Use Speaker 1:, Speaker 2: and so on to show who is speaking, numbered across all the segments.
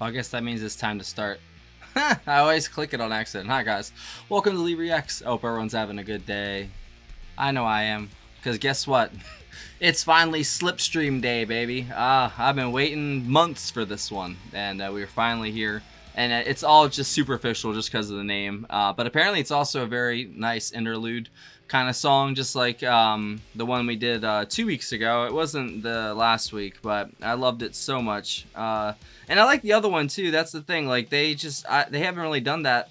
Speaker 1: Well, I guess that means it's time to start. I always click it on accident. Hi guys, welcome to Lee Reacts. I hope everyone's having a good day. I know I am, because guess what? It's finally Slipstream day, baby. I've been waiting months for this one, and we're finally here. And it's all just superficial just because of the name. But apparently it's also a very nice interlude kind of song, just like the one we did 2 weeks ago. It wasn't the last week, but I loved it so much. And I like the other one too. That's the thing. Like they haven't really done that.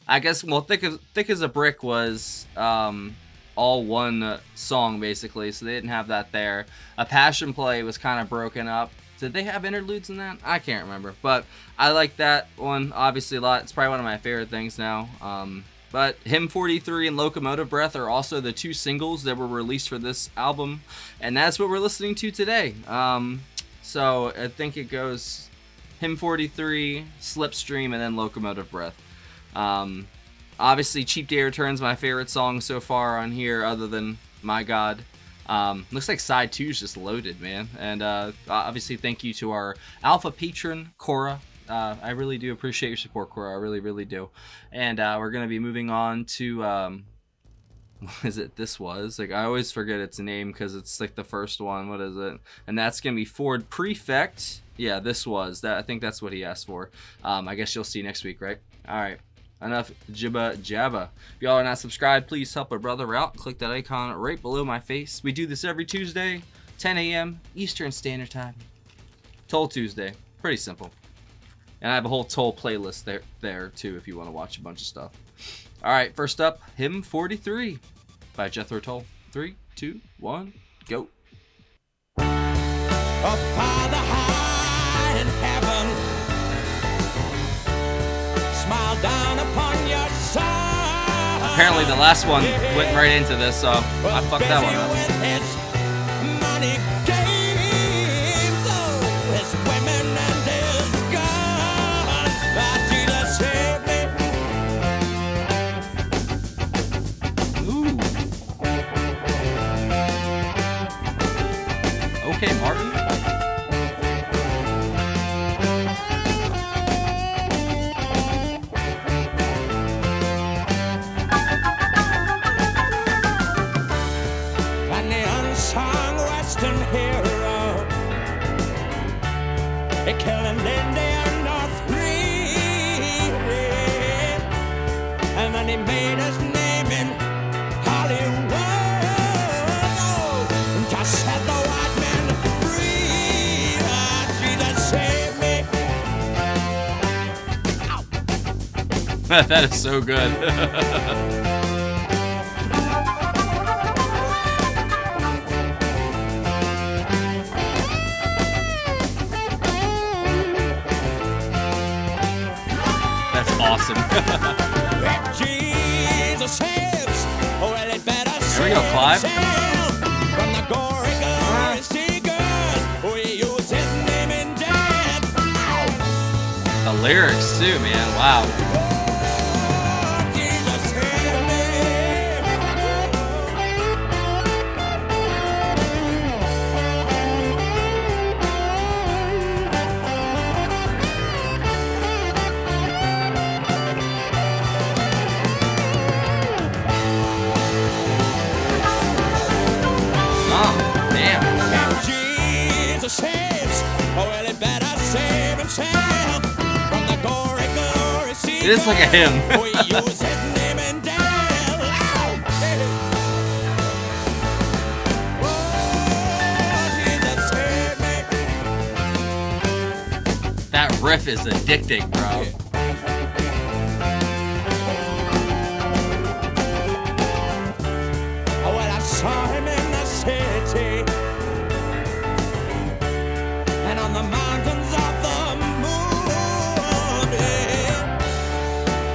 Speaker 1: I guess, well, Thick as a Brick was all one song basically, so they didn't have that there. A Passion Play was kind of broken up. Did they have interludes in that? I can't remember, but I like that one obviously a lot. It's probably one of my favorite things now. But Hymn 43 and Locomotive Breath are also the two singles that were released for this album, and that's what we're listening to today. So I think it goes Hymn 43, Slipstream, and then Locomotive Breath. Obviously, Cheap Day Returns my favorite song so far on here, other than My God. Looks like side 2 is just loaded, man. And obviously, thank you to our alpha patron, Cora. I really do appreciate your support, Cora. I really, really do. And we're going to be moving on to, what is it? This was. Like, I always forget its name because it's like the first one. What is it? And that's going to be Ford Prefect. Yeah, this was. I think that's what he asked for. I guess you'll see next week, right? All right. Enough jibba jabba. If y'all are not subscribed, please help a brother out. Click that icon right below my face. We do this every Tuesday, 10 a.m. Eastern Standard Time. Toll Tuesday. Pretty simple. And I have a whole Toll playlist there too if you want to watch a bunch of stuff. All right, first up, Hymn 43 by Jethro Tull. 3, 2, 1, go.
Speaker 2: A Father high in heaven, smile down upon your son.
Speaker 1: Apparently the last one went right into this, so I fucked that one up. Okay, Martin.
Speaker 2: And the unsung Western hero, he killed an Indian or 3, and then he made his name in Hollywood. Oh, just set the white man free. Jesus save me. Ow.
Speaker 1: That is so good. That's awesome.
Speaker 2: Jesus saves, well, it better
Speaker 1: There we go, Clive.
Speaker 2: From the gory, glory seekers, we use his name in death. Ow.
Speaker 1: The lyrics too, man. Wow.
Speaker 2: Oh, Jesus save me.
Speaker 1: Oh, damn.
Speaker 2: If Jesus saves, well, it better save himself. From the gory, glory seekers,
Speaker 1: It is like a hymn.
Speaker 2: we use his name in death. Ow. Oh, Jesus save me.
Speaker 1: That riff is addicting, bro.
Speaker 2: Oh, well, I saw him in the city and on the mountains of the moon. Yeah.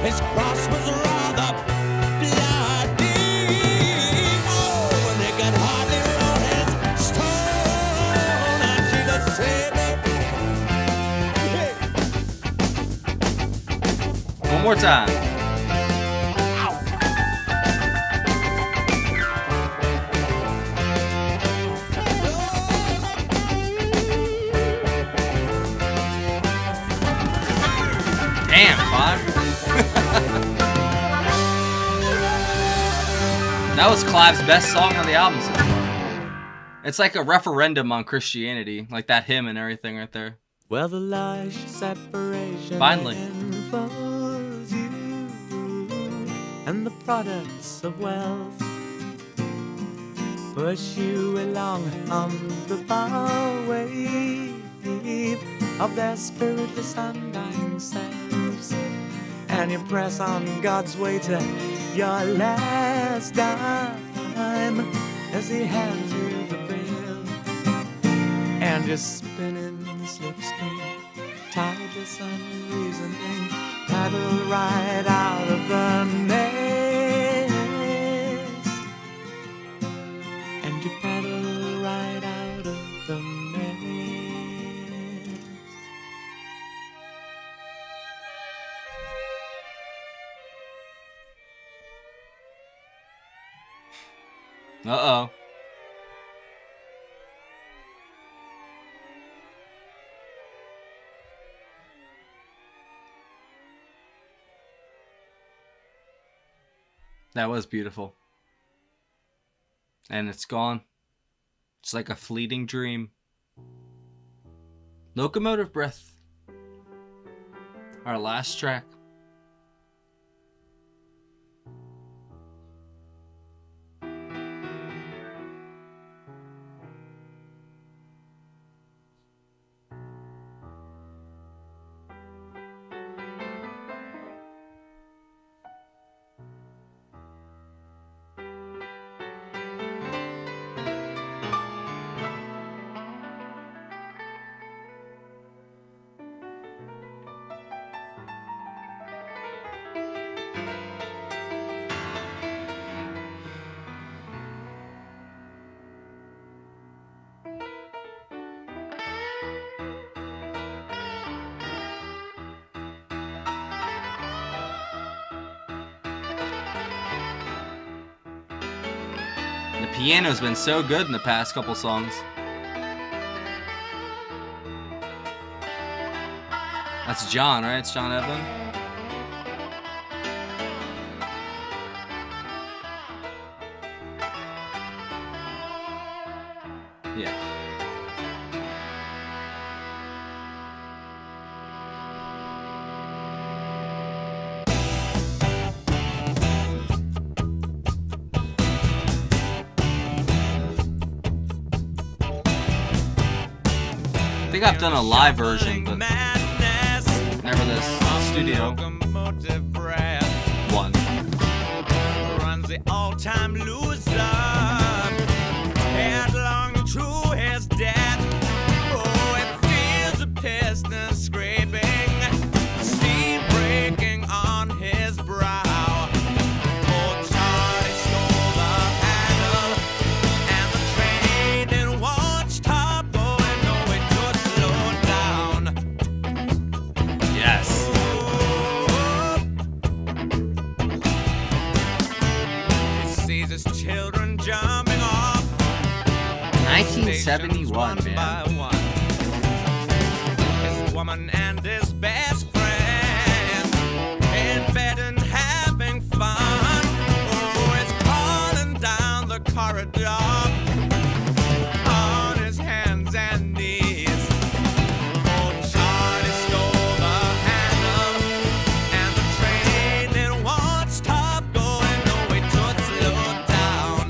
Speaker 2: His cross was rather bloody. Oh, and they could hardly roll his stone. And Jesus saved me.
Speaker 1: One more time. That was Clive's best song on the album so far. It's like a referendum on Christianity, like that hymn and everything right there.
Speaker 2: Well, the lush separation
Speaker 1: Finally.
Speaker 2: involves you and the products of wealth push you along on the byway of their spiritless undying selves, and you press on God's way to your last dime as he hands you the bill, and you're spinning the slipstream, tideless unreasoning, paddle right out of the maze, and you paddle right out of the maze.
Speaker 1: Uh-oh. That was beautiful. And it's gone. It's like a fleeting dream. Locomotive Breath. Our last track. The piano's been so good in the past couple songs. That's John, right? It's John Evan. Yeah. I think I've done a live version, but never this studio
Speaker 2: Locomotive Breath
Speaker 1: one.
Speaker 2: runs the all-time loser headlong to his death. Oh, it feels a piston scraping, steam breaking on his brow. Oh, Charlie stole the handle, and the train it won't stop going. No, it just slowed down.
Speaker 1: Yes.
Speaker 2: He sees his children jumping off
Speaker 1: 1971,
Speaker 2: stations one
Speaker 1: man.
Speaker 2: by one. His woman and his best friend in bed and having fun. Oh, it's crawling down the corridor on his hands and knees. Oh, Charlie stole the handle, and the train it won't stop going. No, it just slowed down.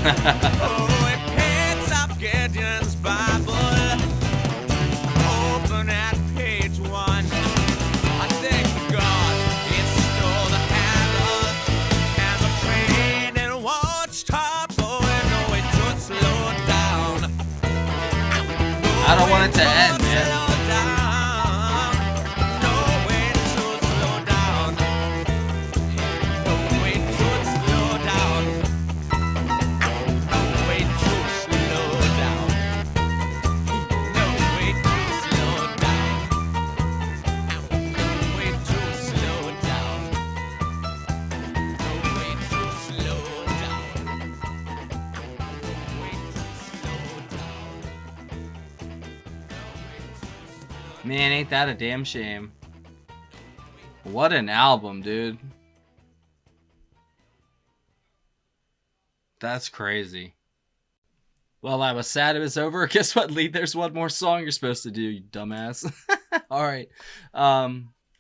Speaker 2: Oh, it picks up Gideon's Bible, open at page 1. I thank God it stole the handle, and the train it won't stop. Oh, no, it should slow down.
Speaker 1: I don't want it to end, man. Man, ain't that a damn shame. What an album, dude. That's crazy. Well, I was sad it was over. Guess what, Lee? There's one more song you're supposed to do, you dumbass. Alright.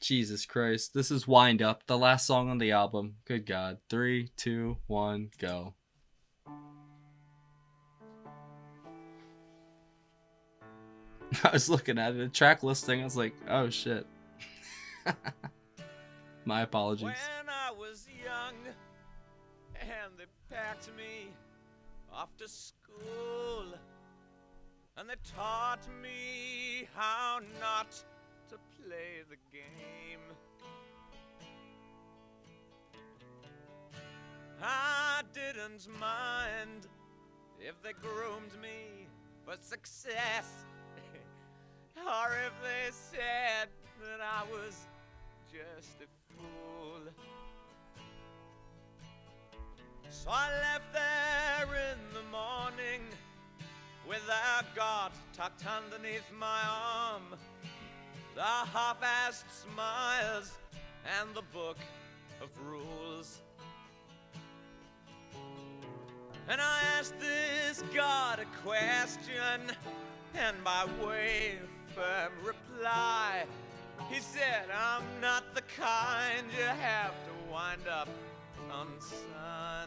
Speaker 1: Jesus Christ. This is Wind Up, the last song on the album. Good God. 3, 2, 1, go. I was looking at it, the track listing, I was like, oh shit. My apologies.
Speaker 2: When I was young and they packed me off to school and they taught me how not to play the game, I didn't mind if they groomed me for success, or if they said that I was just a fool. So I left there in the morning with a God tucked underneath my arm, the half-assed smiles and the book of rules. And I asked this God a question, and by way of firm reply, he said, I'm not the kind you have to wind up on Sundays.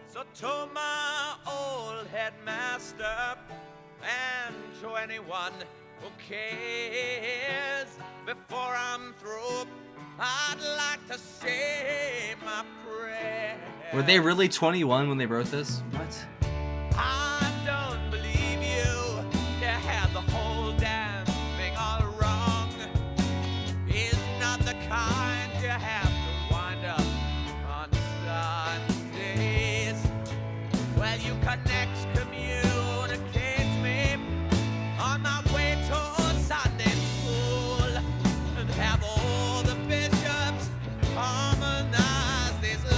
Speaker 2: So to my old headmaster and to anyone who cares, before I'm through, I'd like to say my prayer.
Speaker 1: Were they really 21 when they wrote this? What?
Speaker 2: I don't believe you. You had the whole damn thing all wrong. He's not the kind you have to wind up on Sundays. Well, you connect, communicate me on my way to Sunday school, and have all the bishops harmonize these lines.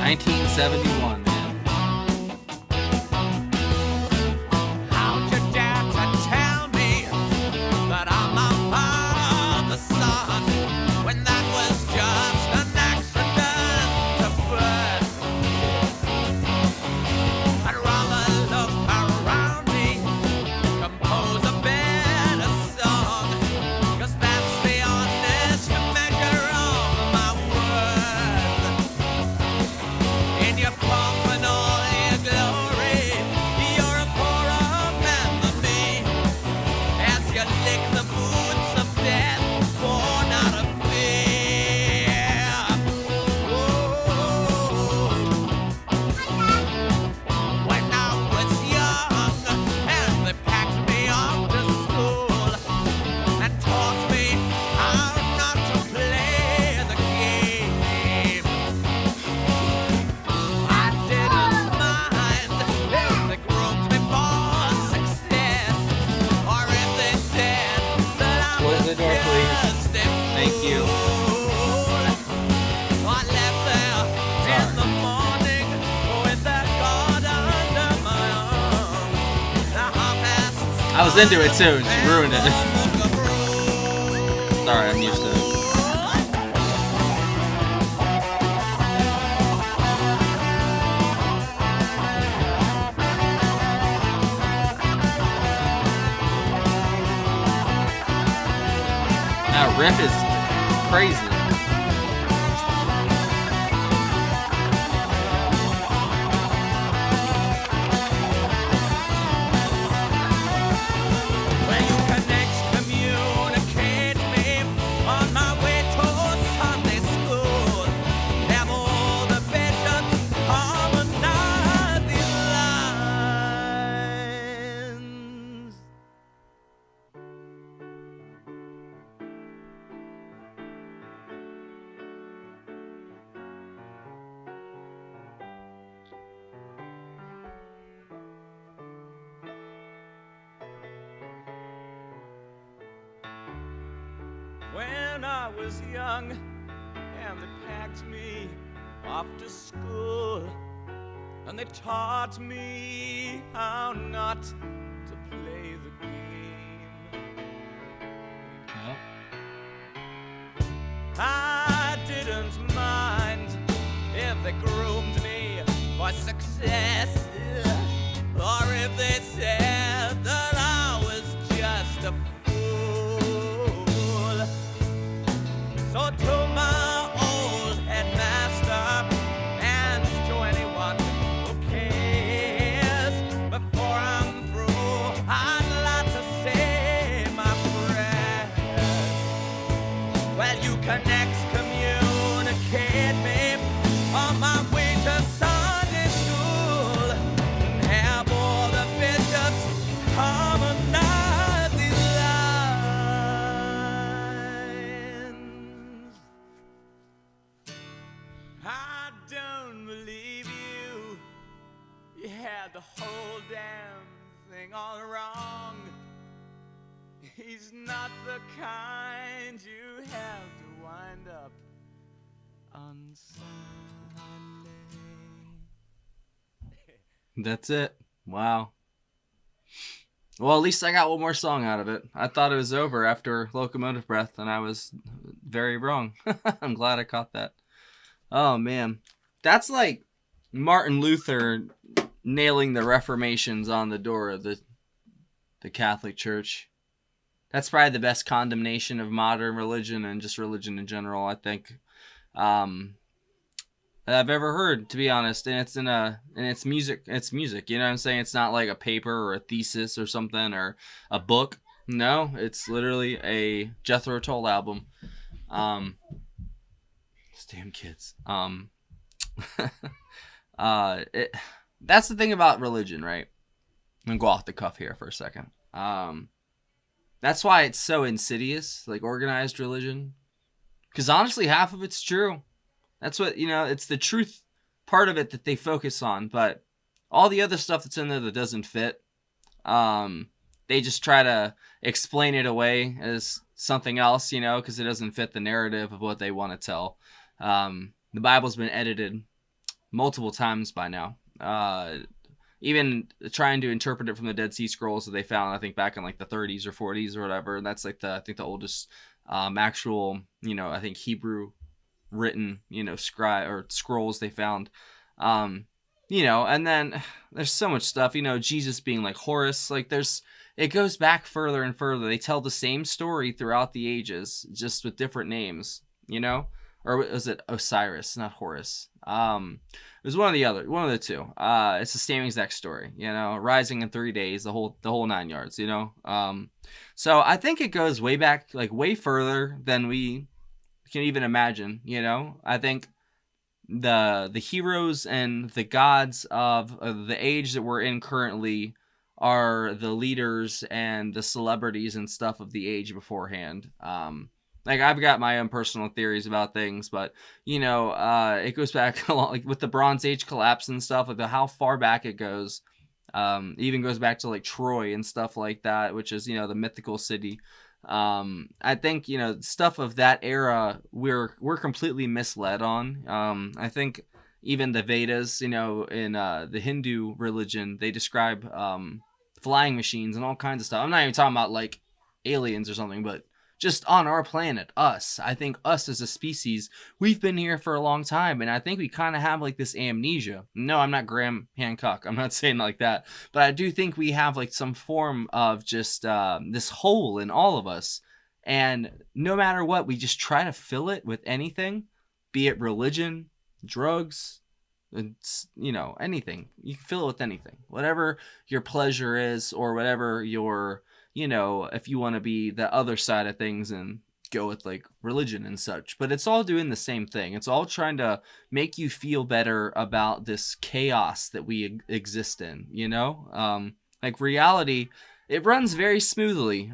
Speaker 1: 1971, man.
Speaker 2: How'd you dare to tell me that I'm a part of the sun, when that was just an accident to birth? I'd rather look around me, compose a better song, 'cause that's the honest measure of my worth. In your pomp and all your glory, you're a poorer man than me, as you lick the boots of death, born out of fear. Whoa. When I was young and they packed me off to school and taught me how not to play the game, I didn't mind if they groomed me for success, or if they said that I
Speaker 1: Close
Speaker 2: was
Speaker 1: the door, please.
Speaker 2: just a
Speaker 1: Thank you.
Speaker 2: fool. So I left there in the morning with that God under my arm. The half-assed
Speaker 1: I was into it too, and she ruined it.
Speaker 2: and the book of rules.
Speaker 1: Sorry, I'm used to it. riff is crazy.
Speaker 2: Well, you can excommunicate me on my way to Sunday school. Have all the bishops harmonize these lines. When I was young and they packed me off to school, and they taught me how not to play the game.
Speaker 1: Yep.
Speaker 2: I didn't mind if they groomed me for success, or if they said that I was just a fool. So to my old headmaster and to anyone who cares, before I'm through, I'd like to say my prayers. Well, you can excommunicate me on my way to Sunday school, and have all the bishops harmonize these lines. I don't believe you. You had the whole damn thing all wrong. He's not the kind you have to wind up on Sunday.
Speaker 1: That's it. Wow. Well, at least I got one more song out of it. I thought it was over after Locomotive Breath, and I was very wrong. I'm glad I caught that. Oh, man. That's like Martin Luther nailing the Reformations on the door of the Catholic Church. That's probably the best condemnation of modern religion and just religion in general, I think, that I've ever heard, to be honest. And it's music. It's music. You know what I'm saying? It's not like a paper or a thesis or something or a book. No, it's literally a Jethro Tull album. These damn kids. That's the thing about religion, right? I'm gonna go off the cuff here for a second. That's why it's so insidious, like organized religion. Because honestly, half of it's true. That's what, it's the truth part of it that they focus on. But all the other stuff that's in there that doesn't fit, they just try to explain it away as something else, because it doesn't fit the narrative of what they want to tell. The Bible's been edited multiple times by now. Even trying to interpret it from the Dead Sea Scrolls that they found, I think back in like the 30s or 40s or whatever. And that's like I think the oldest actual, I think Hebrew written, scribe or scrolls they found. And then there's so much stuff, Jesus being like Horus, like it goes back further and further. They tell the same story throughout the ages, just with different names, or was it Osiris, not Horus? It was one of the two. It's the same exact story, rising in 3 days, the whole 9 yards, So I think it goes way back, like way further than we can even imagine, I think the heroes and the gods of the age that we're in currently are the leaders and the celebrities and stuff of the age beforehand. Like I've got my own personal theories about things, but it goes back a lot, like with the Bronze Age collapse and stuff, like how far back it goes. Even goes back to like Troy and stuff like that, which is the mythical city. I think stuff of that era we're completely misled on. I think even the Vedas, in the Hindu religion, they describe flying machines and all kinds of stuff. I'm not even talking about like aliens or something, but just on our planet, us. I think us as a species, we've been here for a long time, and I think we kind of have like this amnesia. No, I'm not Graham Hancock. I'm not saying like that, but I do think we have like some form of just this hole in all of us, And no matter what, we just try to fill it with anything, be it religion, drugs, it's, anything. You can fill it with anything. Whatever your pleasure is, or whatever your, if you want to be the other side of things and go with like religion and such. But it's all doing the same thing. It's all trying to make you feel better about this chaos that we exist in, like reality, it runs very smoothly.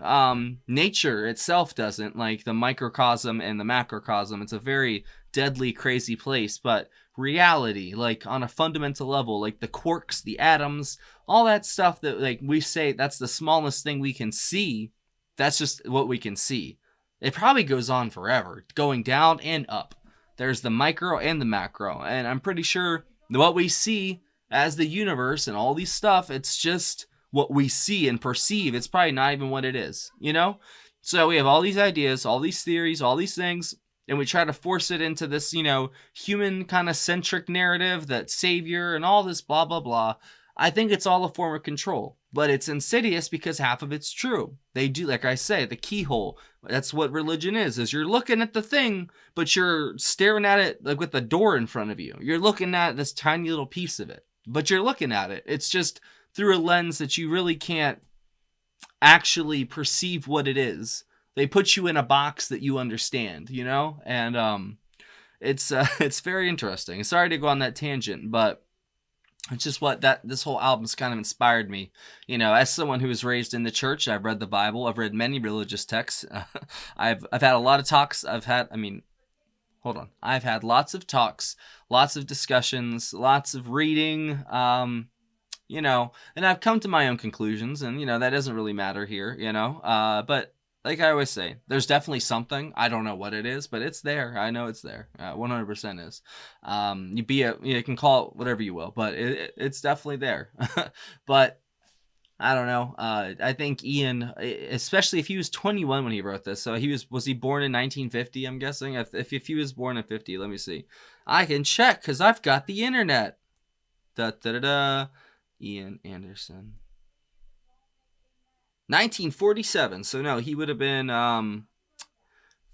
Speaker 1: Nature itself doesn't, like the microcosm and the macrocosm. It's a very deadly, crazy place. But reality, like on a fundamental level, like the quarks, the atoms, all that stuff that like we say that's the smallest thing we can see. That's just what we can see. It probably goes on forever, going down and up. There's the micro and the macro. And I'm pretty sure what we see as the universe and all these stuff, it's just what we see and perceive. It's probably not even what it is, So we have all these ideas, all these theories, all these things, and we try to force it into this, human kind of centric narrative that savior and all this blah, blah, blah. I think it's all a form of control, but it's insidious because half of it's true. They do, like I say, the keyhole. That's what religion is you're looking at the thing, but you're staring at it like with the door in front of you. You're looking at this tiny little piece of it, but you're looking at it. It's just through a lens that you really can't actually perceive what it is. They put you in a box that you understand, and it's very interesting. Sorry to go on that tangent, but it's just what this whole album's kind of inspired me. As someone who was raised in the church, I've read the Bible, I've read many religious texts. I've had a lot of talks. I've had lots of talks, lots of discussions, lots of reading. And I've come to my own conclusions, and, that doesn't really matter here, but like I always say, there's definitely something. I don't know what it is, but it's there. I know it's there. 100% is. You can call it whatever you will, but it's definitely there. But I don't know. I think Ian, especially if he was 21 when he wrote this, so was he born in 1950? I'm guessing. If he was born in 50, let me see. I can check because I've got the internet. Da da da da. Ian Anderson. 1947. So no, he would have been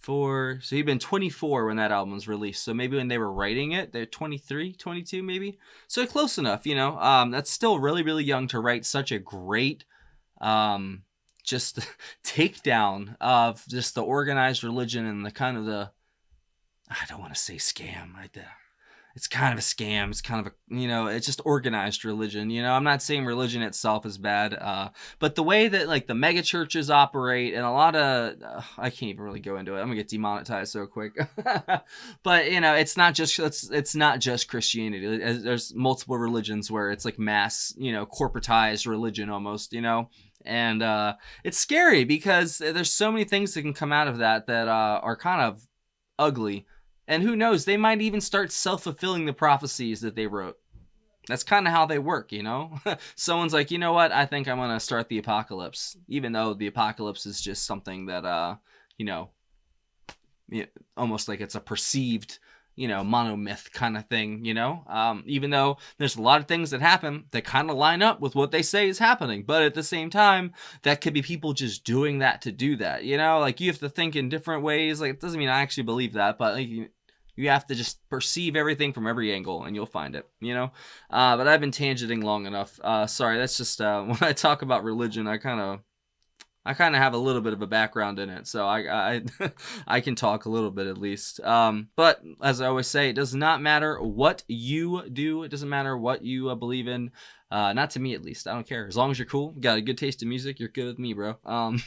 Speaker 1: so he'd been 24 when that album was released. So maybe when they were writing it, they're 23, 22 maybe. So close enough, that's still really, really young to write such a great just takedown of just the organized religion and the kind of I don't want to say scam. It's kind of a scam. It's kind of it's just organized religion. I'm not saying religion itself is bad, but the way that like the mega churches operate and a lot of, I can't even really go into it. I'm gonna get demonetized so quick. But it's not just Christianity. There's multiple religions where it's like mass, corporatized religion almost, and it's scary because there's so many things that can come out of that are kind of ugly. And who knows, they might even start self-fulfilling the prophecies that they wrote. That's kind of how they work, Someone's like, you know what, I think I'm going to start the apocalypse. Even though the apocalypse is just something that, almost like it's a perceived, monomyth kind of thing, even though there's a lot of things that happen that kind of line up with what they say is happening. But at the same time, that could be people just doing that to do that, like you have to think in different ways. Like, it doesn't mean I actually believe that, but like, you have to just perceive everything from every angle and you'll find it, but I've been tangenting long enough. Sorry, that's just when I talk about religion, I kind of have a little bit of a background in it, so I I can talk a little bit at least. But as I always say, it does not matter what you do. It doesn't matter what you believe in. Not to me, at least. I don't care. As long as you're cool, got a good taste in music, you're good with me, bro. All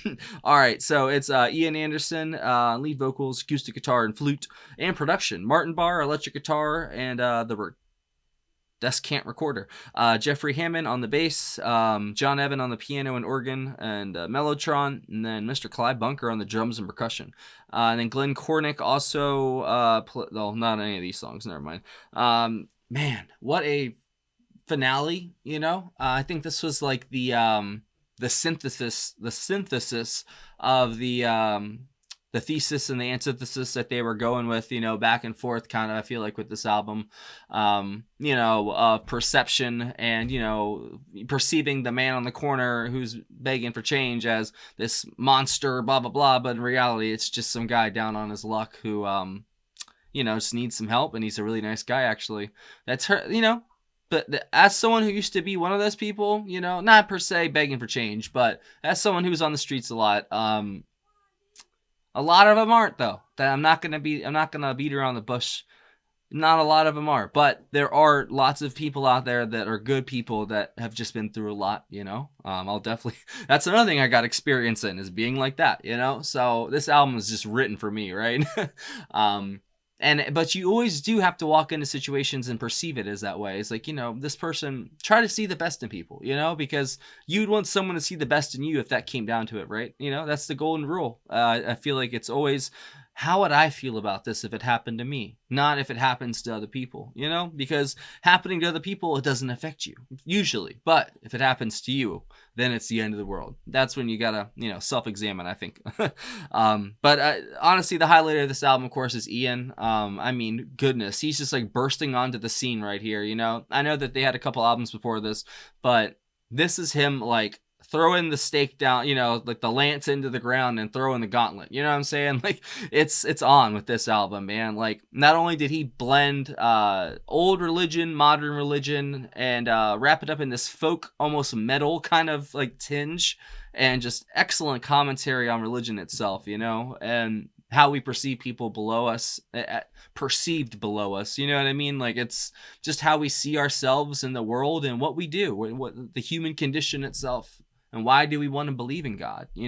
Speaker 1: right, so it's Ian Anderson, lead vocals, acoustic guitar and flute, and production. Martin Barr, electric guitar, and the Descant recorder. Jeffrey Hammond on the bass, John Evan on the piano and organ, and Mellotron, and then Mr. Clyde Bunker on the drums and percussion. And then Glenn Cornick also, well, not any of these songs, never mind. Man, what a finale, I think this was like the synthesis of the the thesis and the antithesis that they were going with, back and forth kind of, I feel like, with this album, perception and, perceiving the man on the corner who's begging for change as this monster, blah, blah, blah. But in reality, it's just some guy down on his luck who, just needs some help. And he's a really nice guy, actually. That's her, But as someone who used to be one of those people, not per se begging for change, but as someone who's on the streets a lot of them aren't, though. That I'm not gonna beat around the bush. Not a lot of them are, but there are lots of people out there that are good people that have just been through a lot. I'll definitely. That's another thing I got experience in, is being like that. So this album is just written for me, right? But you always do have to walk into situations and perceive it as that way. It's like, this person, try to see the best in people, because you'd want someone to see the best in you if that came down to it, right? That's the golden rule. I feel like it's always, how would I feel about this if it happened to me? Not if it happens to other people, because happening to other people, it doesn't affect you usually. But if it happens to you, then it's the end of the world. That's when you gotta, self-examine, I think. But honestly, the highlight of this album, of course, is Ian. Goodness, he's just like bursting onto the scene right here. I know that they had a couple albums before this, but this is him like throwing the stake down, like the lance into the ground and throwing the gauntlet. You know what I'm saying? Like it's on with this album, man. Like not only did he blend old religion, modern religion, and wrap it up in this folk, almost metal kind of like tinge, and just excellent commentary on religion itself, and how we perceive people below us, perceived below us, you know what I mean? Like it's just how we see ourselves in the world and what we do, what the human condition itself. And why do we want to believe in God? Is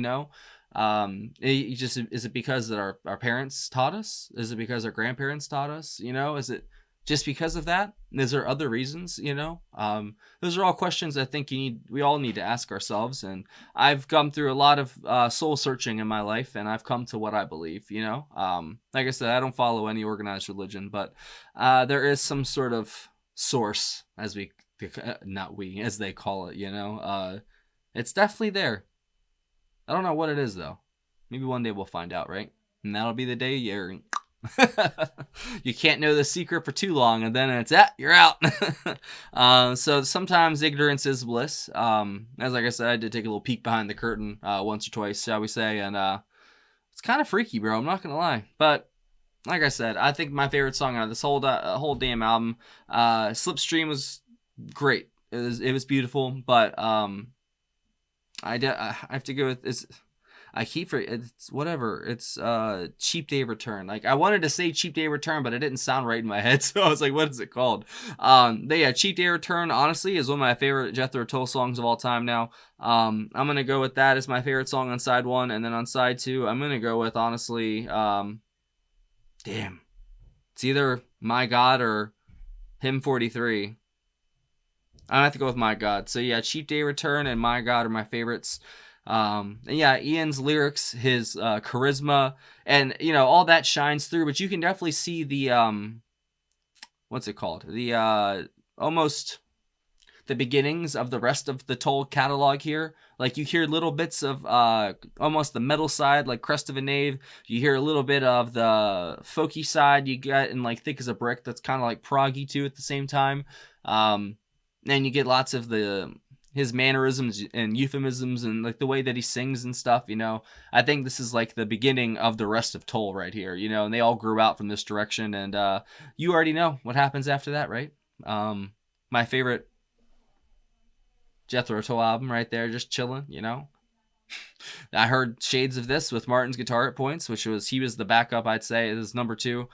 Speaker 1: it because that our parents taught us? Is it because our grandparents taught us? Is it just because of that? Is there other reasons? Those are all questions I think we all need to ask ourselves. And I've come through a lot of soul searching in my life, and I've come to what I believe. Like I said, I don't follow any organized religion, but there is some sort of source, as they call it. It's definitely there. I don't know what it is, though. Maybe one day we'll find out, right? And that'll be the day you can't know the secret for too long, and then you're out. So sometimes ignorance is bliss. As like I said, I did take a little peek behind the curtain once or twice, shall we say, and it's kind of freaky, bro. I'm not gonna lie. But like I said, I think my favorite song out of this whole damn album, Slipstream, was great. It was beautiful, but I have to go with this. I keep for it's whatever. It's Cheap Day Return. Like I wanted to say Cheap Day Return, but it didn't sound right in my head, so I was like, what is it called? But yeah, Cheap Day Return honestly is one of my favorite Jethro Tull songs of all time now. I'm gonna go with that as my favorite song on side 1, and then on side 2, I'm gonna go with honestly, it's either My God or Hymn 43. I have to go with My God. So yeah, Cheap Day Return and My God are my favorites. And yeah, Ian's lyrics, his charisma, and all that shines through. But you can definitely see the what's it called? The almost the beginnings of the rest of the Tull catalog here. Like you hear little bits of almost the metal side, like Crest of a Knave. You hear a little bit of the folky side. You get in like Thick as a Brick. That's kind of like proggy too at the same time. And you get lots of his mannerisms and euphemisms and like the way that he sings and stuff. I think this is like the beginning of the rest of Tull right here. And they all grew out from this direction. And you already know what happens after that, right? My favorite Jethro Tull album right there, just chilling. I heard shades of this with Martin's guitar at points, he was the backup, I'd say. This is number 2.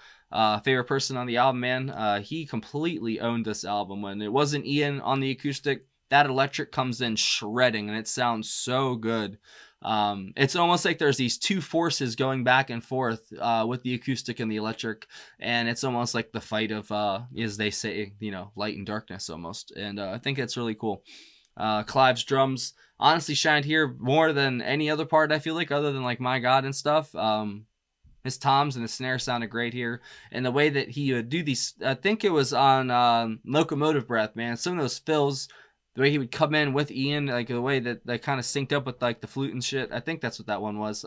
Speaker 1: Favorite person on the album, man. He completely owned this album. When it wasn't Ian on the acoustic, that electric comes in shredding, and it sounds so good. It's almost like there's these two forces going back and forth with the acoustic and the electric, and it's almost like the fight of, as they say, light and darkness almost. And I think it's really cool. Clive's drums honestly shined here more than any other part, I feel like, other than like My God and stuff. His toms and his snare sounded great here. And the way that he would do these, I think it was on Locomotive Breath, man. Some of those fills, the way he would come in with Ian, like the way that kind of synced up with like the flute and shit. I think that's what that one was.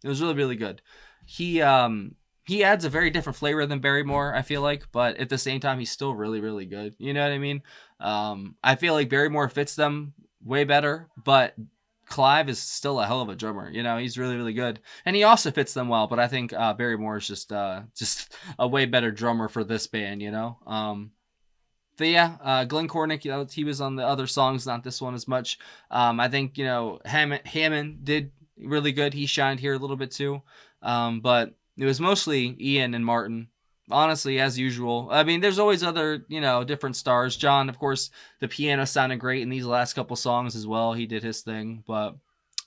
Speaker 1: It was really, really good. He adds a very different flavor than Barrymore, I feel like, but at the same time, he's still really, really good. You know what I mean? I feel like Barrymore fits them way better, but Clive is still a hell of a drummer. You know, he's really, really good, and he also fits them well. But I think Barrymore is just a way better drummer for this band. You know. But yeah, Glenn Cornick, he was on the other songs, not this one as much. I think, Hammond did really good. He shined here a little bit too. But it was mostly Ian and Martin. Honestly, as usual. I mean, there's always other, different stars. John, of course, the piano sounded great in these last couple songs as well. He did his thing. But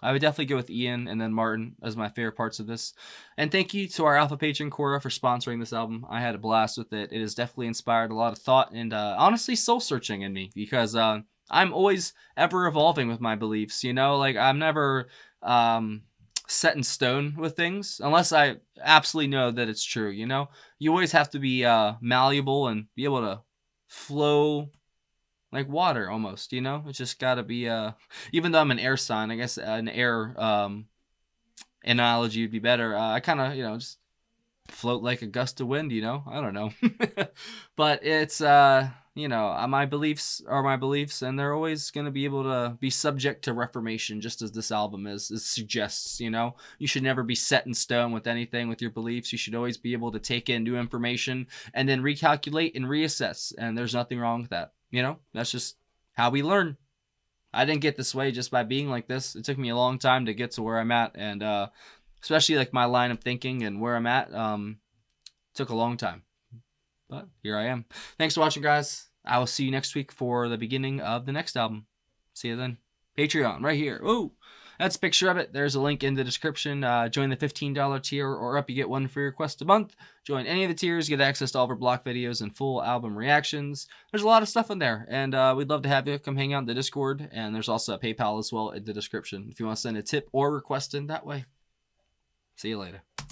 Speaker 1: I would definitely go with Ian and then Martin as my favorite parts of this. And thank you to our Alpha patron Cora for sponsoring this album. I had a blast with it. It has definitely inspired a lot of thought and honestly soul searching in me because I'm always ever evolving with my beliefs. Like I'm never set in stone with things unless I absolutely know that it's true. You always have to be malleable and be able to flow like water almost, it's just gotta be even though I'm an air sign, I guess an air analogy would be better. I kind of just float like a gust of wind, I don't know. But it's my beliefs are my beliefs, and they're always going to be able to be subject to reformation, just as this album is suggests. You should never be set in stone with anything with your beliefs. You should always be able to take in new information and then recalculate and reassess, and there's nothing wrong with that. That's just how we learn. I didn't get this way just by being like this. It took me a long time to get to where I'm at, and especially like my line of thinking and where I'm at took a long time. But here I am. Thanks for watching, guys. I will see you next week for the beginning of the next album. See you then. Patreon, right here. Ooh, that's a picture of it. There's a link in the description. Join the $15 tier or up. You get one free request a month. Join any of the tiers. Get access to all of our block videos and full album reactions. There's a lot of stuff in there. And we'd love to have you come hang out in the Discord. And there's also a PayPal as well in the description if you want to send a tip or request in that way. See you later.